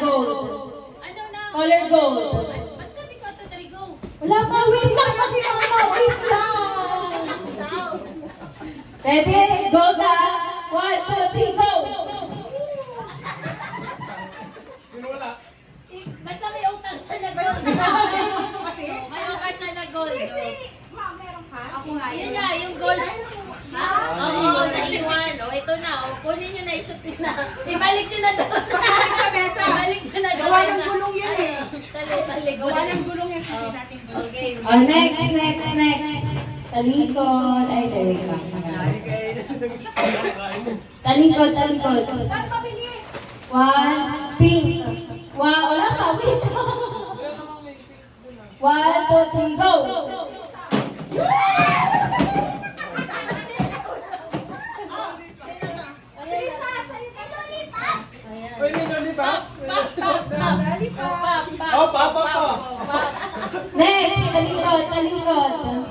gold. Ano na? Color gold. Ba't sabi ko ito, Trigo? Wala pa, wait lang kasi mama, wait lang. Ready? Gold ah. 1, 2, 3, go! Sino wala? Basta may utang siya na gold. May utang siya na gold. Ako nga Yun yun. nga, yung gold. Ha? Oo, naiwan. O, ito na. O, kunin nyo na, i-shoot nyo na. Ibalik nyo na doon. Balik sa mesa. Ibalik nyo na doon. Gawa ng gulong yan eh. Talig. Gawa ng gulong yan, hindi natin gulong. Okay. Oh, next. Talikod. Ay, wait lang. Talikod. Saan pabilis? 1, pink. Wow, wala pa, wait. 1, 2, 3, go! Uy, may lollipop. Next, talikod.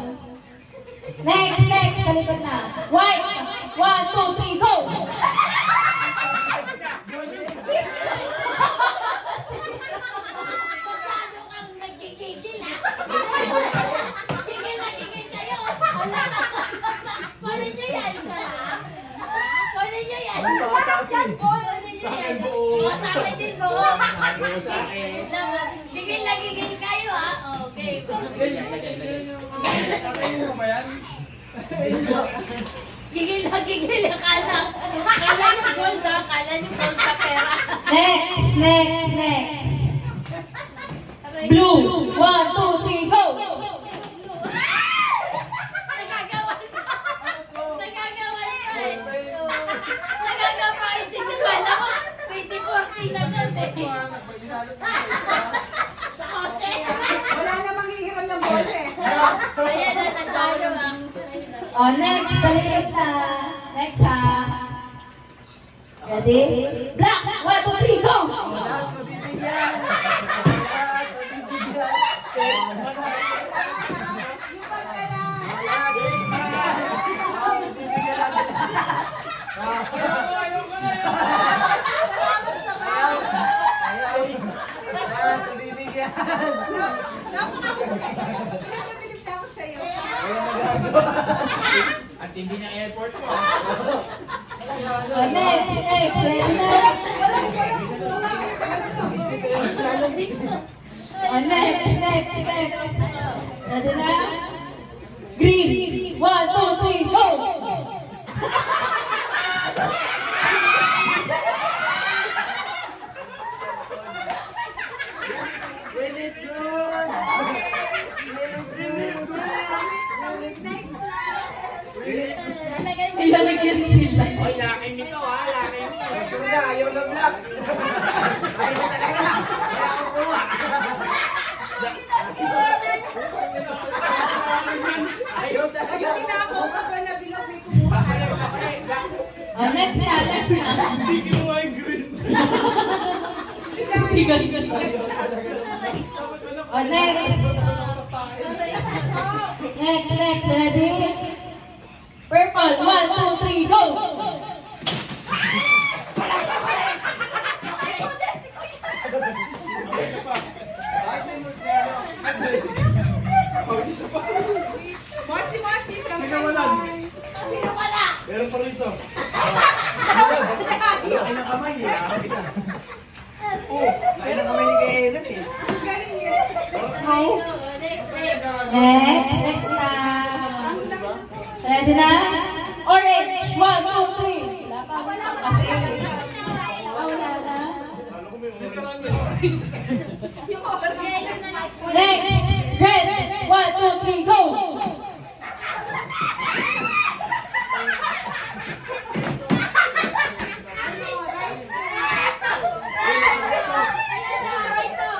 Next, talikod na. White. 1, 2, 3, go! Masyado kang nagkikigil, ah. Gigil na gigil kayo. Wala ka. Kunin nyo yan. Kunin nyo yan. Kunin nyo yan. O, sa akin din po. Gigil na gigil kayo, ah. Okay. Ano ba yan? Gigil na gigil. Kala nyo gold, ah. Kala nyo gold sa pera. Next. Blue. 1, 2, 3, go! Nagagawan pa. Nagagawan pa eh. Nagagawan pa eh. Sige, kala ko 2014 na gold eh. Sa kotse. Wala namang hihiram ng bote. Ayan na, nagtalo ah. Oh, next, talikod na. Next, ha. Ready? Black. 1, 2, 3, go! Yung banda na. Salamat sa bayan. Pinagabilis ako sa'yo. At hindi na airport ko. Oh, next. Ready na? Oh, next. Ready na? Green. 1, 2, 3, go! Next. Nalagay mo Ilalagyan sila. Oy, laki nito ha, laki nito. Ito na, ayaw ng black. Ayaw na talaga. Kaya ako kuha. Ayaw talaga. Hindi na ako pag nabilog may kumuha. Ayaw na pa eh, black. Oh, next na. Hindi kinuha yung green. Higal. Oh, next. Ready? Purple. 1, 2, 3, go! Mochi from Sino wala? Taiwan. Sino wala? Meron pa rito. Galing Laki ng kamay eh. Oh, laki ng kamay ni Kaelan eh. yan. Next na. Ready na? Orange. 1, 2, 3. Wala pa. Kasi. Wala na. Next. Red. 1, 2, 3, go!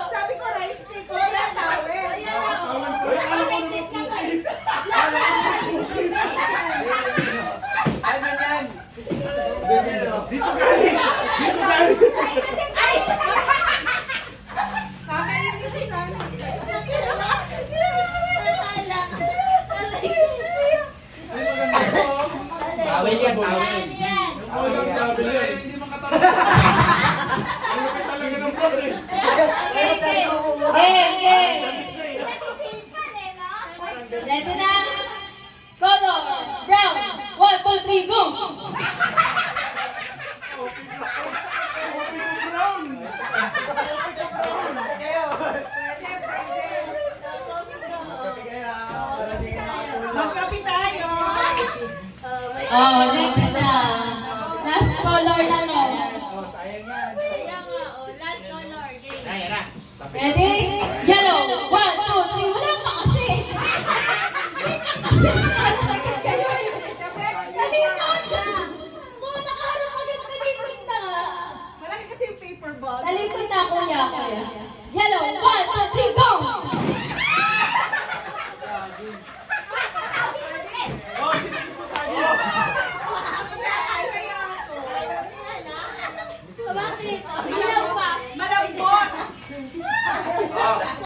Sabi ko rice cake ko na towel. Ano yan? Dito galing. Dito galing. Game. Nasisipan eh, no? Ready na? Color. Brown. 1, 2, 3, go! Kayo. Magkapi tayo. Oh, next na. Last color na no. Oh, sayang yan. Kaya nga, oh, last color. Game. Ayan na. Ready? Yellow. 1, 2, 3. Wala pa kasi. Sakit kayo. Talikod. Mga nakaharap agad. Talikod na. Malaki kasi yung paper bag. Talikod na, kuya. Yellow. 1, 2, 3, go! Oh, sino gusto sa inyo? Bakit? Bilang pa. Malambot.